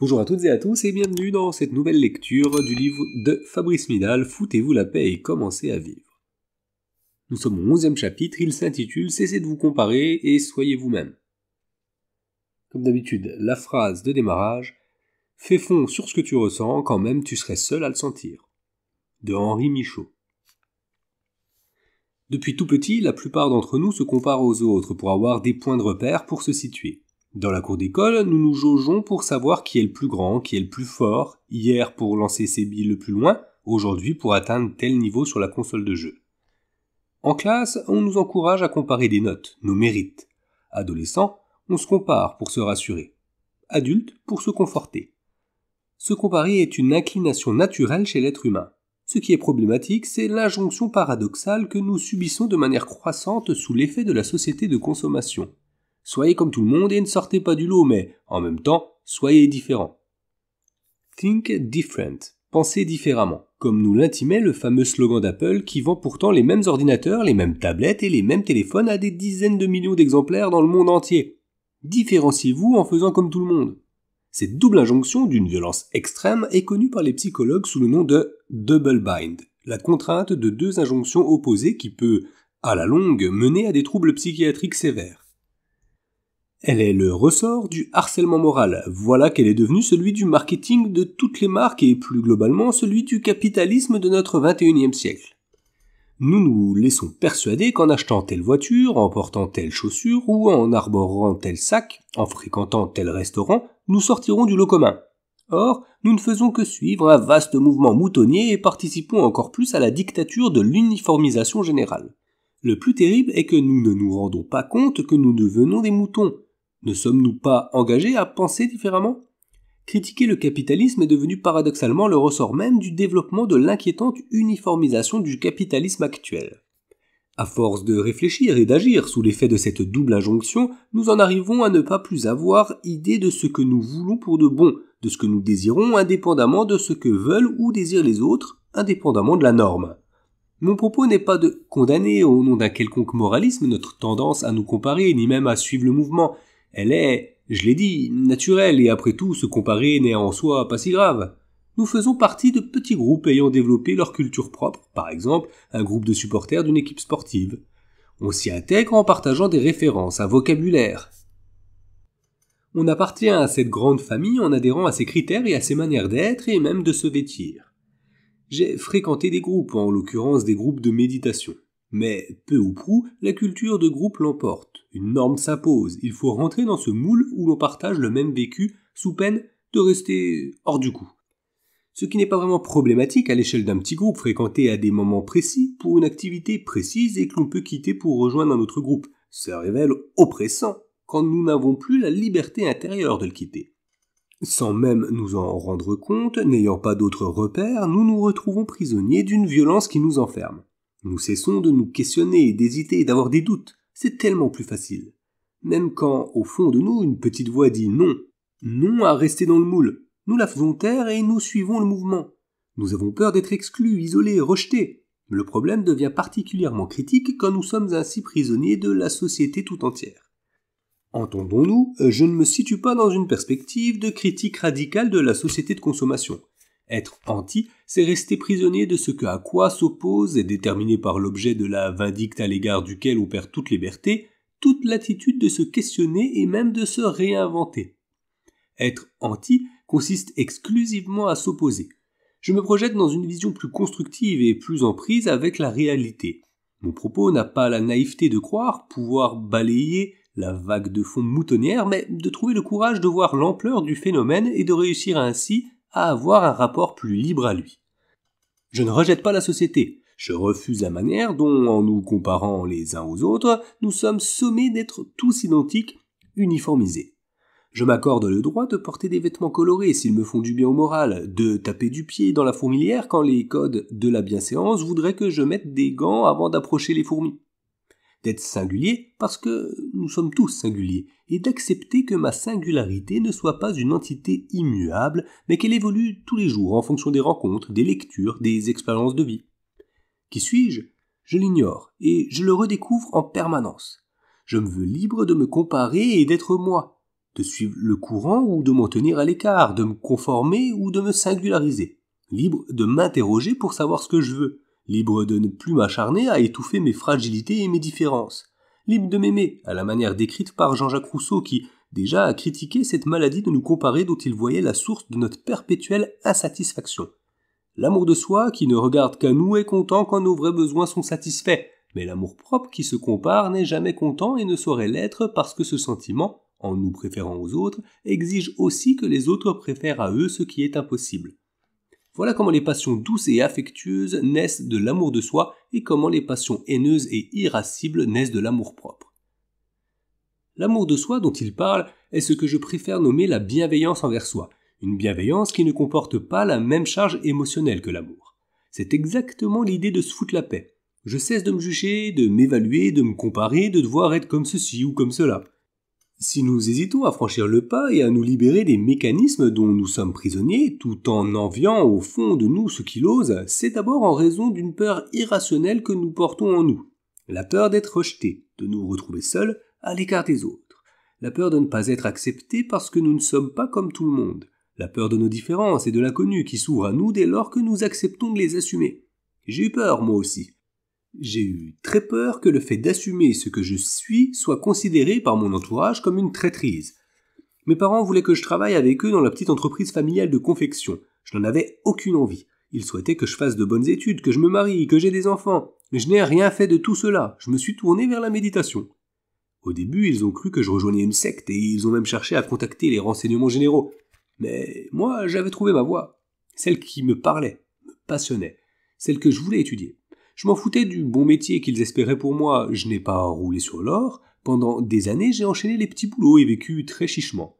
Bonjour à toutes et à tous et bienvenue dans cette nouvelle lecture du livre de Fabrice Midal, Foutez-vous la paix et commencez à vivre. Nous sommes au 11e chapitre, il s'intitule Cessez de vous comparer et soyez vous-même. Comme d'habitude, la phrase de démarrage fais fond sur ce que tu ressens quand même tu serais seul à le sentir. De Henri Michaud. Depuis tout petit, la plupart d'entre nous se comparent aux autres pour avoir des points de repère pour se situer. Dans la cour d'école, nous nous jaugeons pour savoir qui est le plus grand, qui est le plus fort, hier pour lancer ses billes le plus loin, aujourd'hui pour atteindre tel niveau sur la console de jeu. En classe, on nous encourage à comparer des notes, nos mérites. Adolescent, on se compare pour se rassurer. Adulte, pour se conforter. Se comparer est une inclination naturelle chez l'être humain. Ce qui est problématique, c'est l'injonction paradoxale que nous subissons de manière croissante sous l'effet de la société de consommation. Soyez comme tout le monde et ne sortez pas du lot, mais, en même temps, soyez différents. Think different. Pensez différemment. Comme nous l'intimait le fameux slogan d'Apple qui vend pourtant les mêmes ordinateurs, les mêmes tablettes et les mêmes téléphones à des dizaines de millions d'exemplaires dans le monde entier. Différenciez-vous en faisant comme tout le monde. Cette double injonction d'une violence extrême est connue par les psychologues sous le nom de double bind, la contrainte de deux injonctions opposées qui peut, à la longue, mener à des troubles psychiatriques sévères. Elle est le ressort du harcèlement moral. Voilà qu'elle est devenue celui du marketing de toutes les marques et plus globalement celui du capitalisme de notre 21e siècle. Nous nous laissons persuader qu'en achetant telle voiture, en portant telle chaussure ou en arborant tel sac, en fréquentant tel restaurant, nous sortirons du lot commun. Or, nous ne faisons que suivre un vaste mouvement moutonnier et participons encore plus à la dictature de l'uniformisation générale. Le plus terrible est que nous ne nous rendons pas compte que nous devenons des moutons. Ne sommes-nous pas engagés à penser différemment ? Critiquer le capitalisme est devenu paradoxalement le ressort même du développement de l'inquiétante uniformisation du capitalisme actuel. À force de réfléchir et d'agir sous l'effet de cette double injonction, nous en arrivons à ne pas plus avoir idée de ce que nous voulons pour de bon, de ce que nous désirons indépendamment de ce que veulent ou désirent les autres, indépendamment de la norme. Mon propos n'est pas de condamner au nom d'un quelconque moralisme notre tendance à nous comparer, ni même à suivre le mouvement. Elle est, je l'ai dit, naturelle et après tout, se comparer n'est en soi pas si grave. Nous faisons partie de petits groupes ayant développé leur culture propre, par exemple un groupe de supporters d'une équipe sportive. On s'y intègre en partageant des références, un vocabulaire. On appartient à cette grande famille en adhérant à ses critères et à ses manières d'être et même de se vêtir. J'ai fréquenté des groupes, en l'occurrence des groupes de méditation. Mais, peu ou prou, la culture de groupe l'emporte. Une norme s'impose, il faut rentrer dans ce moule où l'on partage le même vécu, sous peine de rester hors du coup. Ce qui n'est pas vraiment problématique à l'échelle d'un petit groupe fréquenté à des moments précis pour une activité précise et que l'on peut quitter pour rejoindre un autre groupe. Ça révèle oppressant quand nous n'avons plus la liberté intérieure de le quitter. Sans même nous en rendre compte, n'ayant pas d'autres repères, nous nous retrouvons prisonniers d'une violence qui nous enferme. Nous cessons de nous questionner, d'hésiter, d'avoir des doutes. C'est tellement plus facile. Même quand, au fond de nous, une petite voix dit non. Non à rester dans le moule. Nous la faisons taire et nous suivons le mouvement. Nous avons peur d'être exclus, isolés, rejetés. Le problème devient particulièrement critique quand nous sommes ainsi prisonniers de la société tout entière. Entendons-nous, je ne me situe pas dans une perspective de critique radicale de la société de consommation. Être anti, c'est rester prisonnier de ce à quoi s'oppose et déterminé par l'objet de la vindicte à l'égard duquel on perd toute liberté, toute l'attitude de se questionner et même de se réinventer. Être anti consiste exclusivement à s'opposer. Je me projette dans une vision plus constructive et plus en prise avec la réalité. Mon propos n'a pas la naïveté de croire pouvoir balayer la vague de fond moutonnière, mais de trouver le courage de voir l'ampleur du phénomène et de réussir ainsi à avoir un rapport plus libre à lui. Je ne rejette pas la société, je refuse la manière dont, en nous comparant les uns aux autres, nous sommes sommés d'être tous identiques, uniformisés. Je m'accorde le droit de porter des vêtements colorés s'ils me font du bien au moral, de taper du pied dans la fourmilière quand les codes de la bienséance voudraient que je mette des gants avant d'approcher les fourmis. D'être singulier parce que nous sommes tous singuliers, et d'accepter que ma singularité ne soit pas une entité immuable, mais qu'elle évolue tous les jours en fonction des rencontres, des lectures, des expériences de vie. Qui suis-je ? Je l'ignore, et je le redécouvre en permanence. Je me veux libre de me comparer et d'être moi, de suivre le courant ou de m'en tenir à l'écart, de me conformer ou de me singulariser, libre de m'interroger pour savoir ce que je veux, libre de ne plus m'acharner à étouffer mes fragilités et mes différences, libre de m'aimer, à la manière décrite par Jean-Jacques Rousseau qui, déjà, a critiqué cette maladie de nous comparer dont il voyait la source de notre perpétuelle insatisfaction. L'amour de soi qui ne regarde qu'à nous est content quand nos vrais besoins sont satisfaits, mais l'amour propre qui se compare n'est jamais content et ne saurait l'être parce que ce sentiment, en nous préférant aux autres, exige aussi que les autres préfèrent à eux ce qui est impossible. Voilà comment les passions douces et affectueuses naissent de l'amour de soi et comment les passions haineuses et irascibles naissent de l'amour propre. L'amour de soi dont il parle est ce que je préfère nommer la bienveillance envers soi, une bienveillance qui ne comporte pas la même charge émotionnelle que l'amour. C'est exactement l'idée de se foutre la paix. Je cesse de me juger, de m'évaluer, de me comparer, de devoir être comme ceci ou comme cela. Si nous hésitons à franchir le pas et à nous libérer des mécanismes dont nous sommes prisonniers, tout en enviant au fond de nous ce qu'il ose, c'est d'abord en raison d'une peur irrationnelle que nous portons en nous. La peur d'être rejetés, de nous retrouver seuls, à l'écart des autres. La peur de ne pas être acceptés parce que nous ne sommes pas comme tout le monde. La peur de nos différences et de l'inconnu qui s'ouvre à nous dès lors que nous acceptons de les assumer. J'ai eu peur, moi aussi. J'ai eu très peur que le fait d'assumer ce que je suis soit considéré par mon entourage comme une traîtrise. Mes parents voulaient que je travaille avec eux dans la petite entreprise familiale de confection. Je n'en avais aucune envie. Ils souhaitaient que je fasse de bonnes études, que je me marie, que j'ai des enfants. Mais je n'ai rien fait de tout cela. Je me suis tourné vers la méditation. Au début, ils ont cru que je rejoignais une secte et ils ont même cherché à contacter les renseignements généraux. Mais moi, j'avais trouvé ma voie. Celle qui me parlait, me passionnait. Celle que je voulais étudier. Je m'en foutais du bon métier qu'ils espéraient pour moi, je n'ai pas roulé sur l'or. Pendant des années, j'ai enchaîné les petits boulots et vécu très chichement.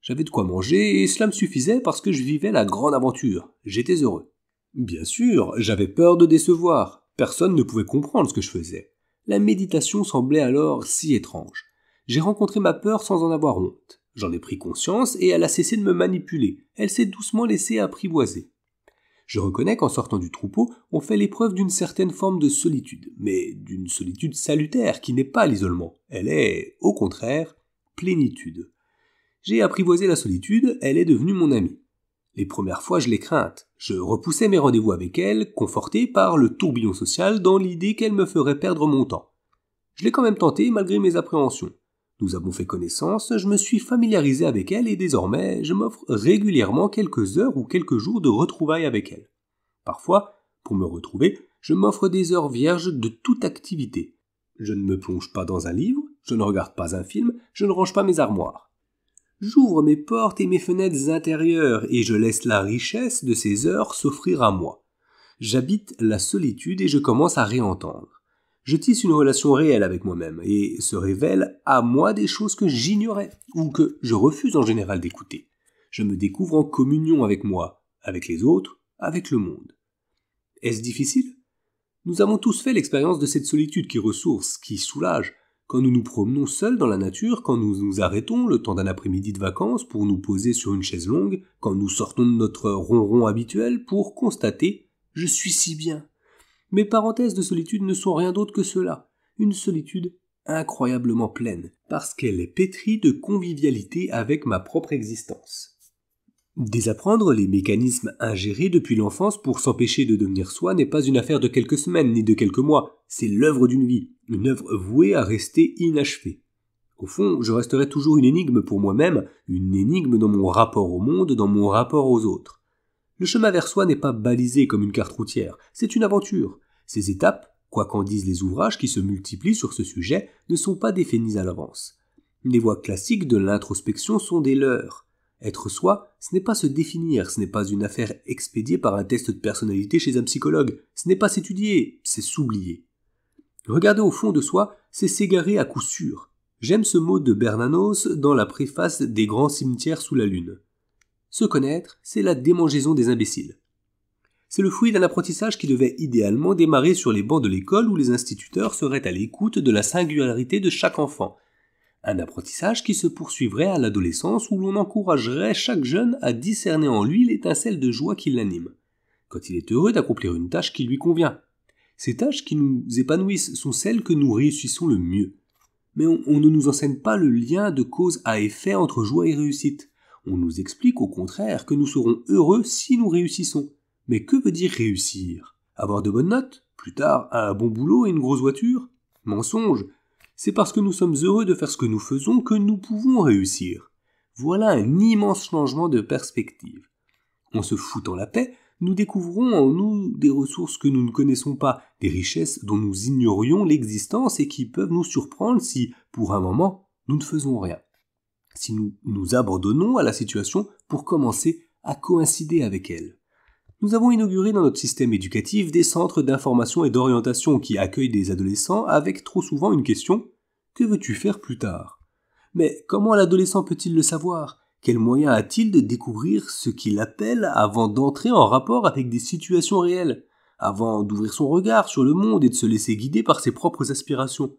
J'avais de quoi manger et cela me suffisait parce que je vivais la grande aventure. J'étais heureux. Bien sûr, j'avais peur de décevoir. Personne ne pouvait comprendre ce que je faisais. La méditation semblait alors si étrange. J'ai rencontré ma peur sans en avoir honte. J'en ai pris conscience et elle a cessé de me manipuler. Elle s'est doucement laissée apprivoiser. Je reconnais qu'en sortant du troupeau, on fait l'épreuve d'une certaine forme de solitude, mais d'une solitude salutaire qui n'est pas l'isolement. Elle est, au contraire, plénitude. J'ai apprivoisé la solitude, elle est devenue mon amie. Les premières fois, je l'ai crainte. Je repoussais mes rendez-vous avec elle, conforté par le tourbillon social dans l'idée qu'elle me ferait perdre mon temps. Je l'ai quand même tenté malgré mes appréhensions. Nous avons fait connaissance, je me suis familiarisé avec elle et désormais, je m'offre régulièrement quelques heures ou quelques jours de retrouvailles avec elle. Parfois, pour me retrouver, je m'offre des heures vierges de toute activité. Je ne me plonge pas dans un livre, je ne regarde pas un film, je ne range pas mes armoires. J'ouvre mes portes et mes fenêtres intérieures et je laisse la richesse de ces heures s'offrir à moi. J'habite la solitude et je commence à réentendre. Je tisse une relation réelle avec moi-même et se révèle à moi des choses que j'ignorais ou que je refuse en général d'écouter. Je me découvre en communion avec moi, avec les autres, avec le monde. Est-ce difficile ? Nous avons tous fait l'expérience de cette solitude qui ressource, qui soulage. Quand nous nous promenons seuls dans la nature, quand nous nous arrêtons le temps d'un après-midi de vacances pour nous poser sur une chaise longue, quand nous sortons de notre ronron habituel pour constater « je suis si bien ». Mes parenthèses de solitude ne sont rien d'autre que cela, une solitude incroyablement pleine, parce qu'elle est pétrie de convivialité avec ma propre existence. Désapprendre les mécanismes ingérés depuis l'enfance pour s'empêcher de devenir soi n'est pas une affaire de quelques semaines ni de quelques mois, c'est l'œuvre d'une vie, une œuvre vouée à rester inachevée. Au fond, je resterai toujours une énigme pour moi-même, une énigme dans mon rapport au monde, dans mon rapport aux autres. Le chemin vers soi n'est pas balisé comme une carte routière, c'est une aventure. Ces étapes, quoi qu'en disent les ouvrages qui se multiplient sur ce sujet, ne sont pas définies à l'avance. Les voies classiques de l'introspection sont des leurres. Être soi, ce n'est pas se définir, ce n'est pas une affaire expédiée par un test de personnalité chez un psychologue, ce n'est pas s'étudier, c'est s'oublier. Regarder au fond de soi, c'est s'égarer à coup sûr. J'aime ce mot de Bernanos dans la préface des grands cimetières sous la lune. Se connaître, c'est la démangeaison des imbéciles. C'est le fruit d'un apprentissage qui devait idéalement démarrer sur les bancs de l'école où les instituteurs seraient à l'écoute de la singularité de chaque enfant. Un apprentissage qui se poursuivrait à l'adolescence où l'on encouragerait chaque jeune à discerner en lui l'étincelle de joie qui l'anime, quand il est heureux d'accomplir une tâche qui lui convient. Ces tâches qui nous épanouissent sont celles que nous réussissons le mieux. Mais on ne nous enseigne pas le lien de cause à effet entre joie et réussite. On nous explique au contraire que nous serons heureux si nous réussissons. Mais que veut dire réussir? Avoir de bonnes notes? Plus tard, un bon boulot et une grosse voiture? Mensonge! C'est parce que nous sommes heureux de faire ce que nous faisons que nous pouvons réussir. Voilà un immense changement de perspective. En se foutant la paix, nous découvrons en nous des ressources que nous ne connaissons pas, des richesses dont nous ignorions l'existence et qui peuvent nous surprendre si, pour un moment, nous ne faisons rien. Si nous nous abandonnons à la situation pour commencer à coïncider avec elle. Nous avons inauguré dans notre système éducatif des centres d'information et d'orientation qui accueillent des adolescents avec trop souvent une question « Que veux-tu faire plus tard ?» Mais comment l'adolescent peut-il le savoir? Quel moyen a-t-il de découvrir ce qu'il appelle avant d'entrer en rapport avec des situations réelles, avant d'ouvrir son regard sur le monde et de se laisser guider par ses propres aspirations?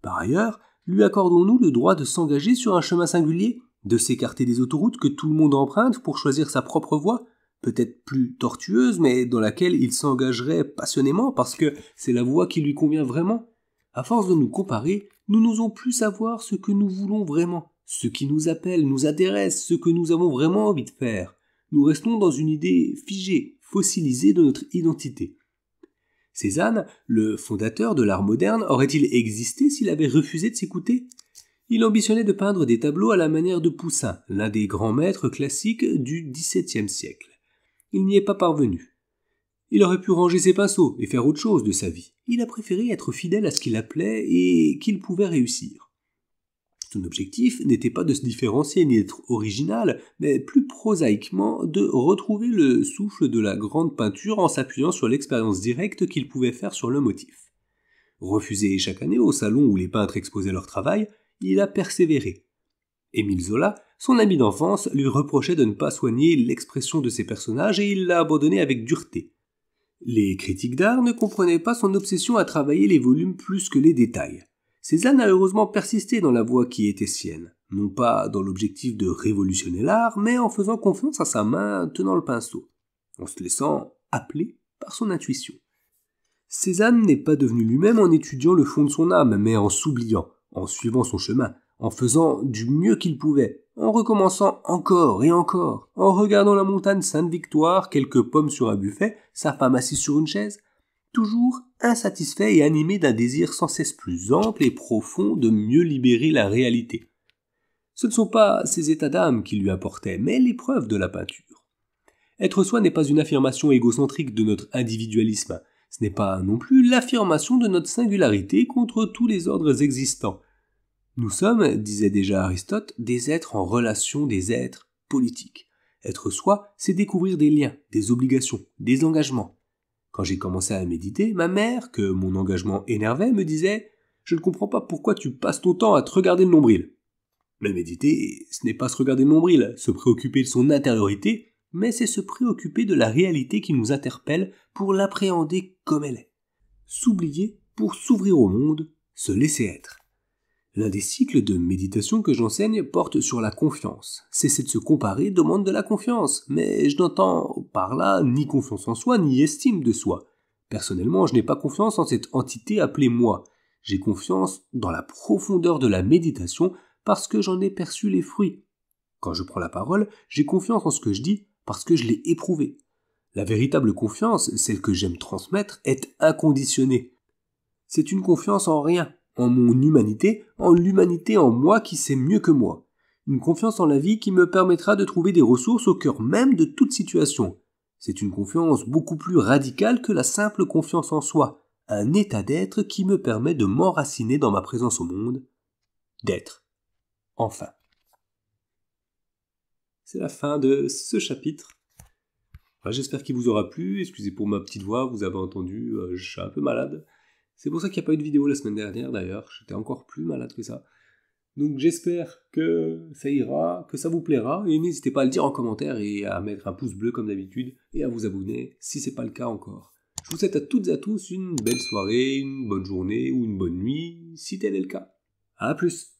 Par ailleurs, lui accordons-nous le droit de s'engager sur un chemin singulier, de s'écarter des autoroutes que tout le monde emprunte pour choisir sa propre voie, peut-être plus tortueuse, mais dans laquelle il s'engagerait passionnément parce que c'est la voie qui lui convient vraiment? À force de nous comparer, nous n'osons plus savoir ce que nous voulons vraiment, ce qui nous appelle, nous intéresse, ce que nous avons vraiment envie de faire. Nous restons dans une idée figée, fossilisée de notre identité. Cézanne, le fondateur de l'art moderne, aurait-il existé s'il avait refusé de s'écouter? Il ambitionnait de peindre des tableaux à la manière de Poussin, l'un des grands maîtres classiques du XVIIe siècle. Il n'y est pas parvenu. Il aurait pu ranger ses pinceaux et faire autre chose de sa vie. Il a préféré être fidèle à ce qu'il appelait et qu'il pouvait réussir. Son objectif n'était pas de se différencier ni d'être original, mais plus prosaïquement de retrouver le souffle de la grande peinture en s'appuyant sur l'expérience directe qu'il pouvait faire sur le motif. Refusé chaque année au salon où les peintres exposaient leur travail, il a persévéré. Émile Zola, son ami d'enfance, lui reprochait de ne pas soigner l'expression de ses personnages et il l'a abandonné avec dureté. Les critiques d'art ne comprenaient pas son obsession à travailler les volumes plus que les détails. Cézanne a heureusement persisté dans la voie qui était sienne, non pas dans l'objectif de révolutionner l'art, mais en faisant confiance à sa main tenant le pinceau, en se laissant appeler par son intuition. Cézanne n'est pas devenu lui-même en étudiant le fond de son âme, mais en s'oubliant, en suivant son chemin, en faisant du mieux qu'il pouvait, en recommençant encore et encore, en regardant la montagne Sainte-Victoire, quelques pommes sur un buffet, sa femme assise sur une chaise, toujours insatisfait et animé d'un désir sans cesse plus ample et profond de mieux libérer la réalité. Ce ne sont pas ces états d'âme qui lui importaient, mais l'épreuve de la peinture. Être soi n'est pas une affirmation égocentrique de notre individualisme, ce n'est pas non plus l'affirmation de notre singularité contre tous les ordres existants. Nous sommes, disait déjà Aristote, des êtres en relation, des êtres politiques. Être soi, c'est découvrir des liens, des obligations, des engagements. Quand j'ai commencé à méditer, ma mère, que mon engagement énervait, me disait « Je ne comprends pas pourquoi tu passes ton temps à te regarder le nombril. » Mais méditer, ce n'est pas se regarder le nombril, se préoccuper de son intériorité, mais c'est se préoccuper de la réalité qui nous interpelle pour l'appréhender comme elle est. S'oublier pour s'ouvrir au monde, se laisser être. L'un des cycles de méditation que j'enseigne porte sur la confiance. Cesser de se comparer demande de la confiance, mais je n'entends par là ni confiance en soi, ni estime de soi. Personnellement, je n'ai pas confiance en cette entité appelée moi. J'ai confiance dans la profondeur de la méditation parce que j'en ai perçu les fruits. Quand je prends la parole, j'ai confiance en ce que je dis parce que je l'ai éprouvé. La véritable confiance, celle que j'aime transmettre, est inconditionnée. C'est une confiance en rien. En mon humanité, en l'humanité en moi qui sait mieux que moi. Une confiance en la vie qui me permettra de trouver des ressources au cœur même de toute situation. C'est une confiance beaucoup plus radicale que la simple confiance en soi, un état d'être qui me permet de m'enraciner dans ma présence au monde, d'être. Enfin. C'est la fin de ce chapitre. J'espère qu'il vous aura plu, excusez pour ma petite voix, vous avez entendu, je suis un peu malade. C'est pour ça qu'il n'y a pas eu de vidéo la semaine dernière d'ailleurs, j'étais encore plus malade que ça. Donc j'espère que ça ira, que ça vous plaira, et n'hésitez pas à le dire en commentaire et à mettre un pouce bleu comme d'habitude, et à vous abonner si c'est pas le cas encore. Je vous souhaite à toutes et à tous une belle soirée, une bonne journée ou une bonne nuit, si tel est le cas. À plus!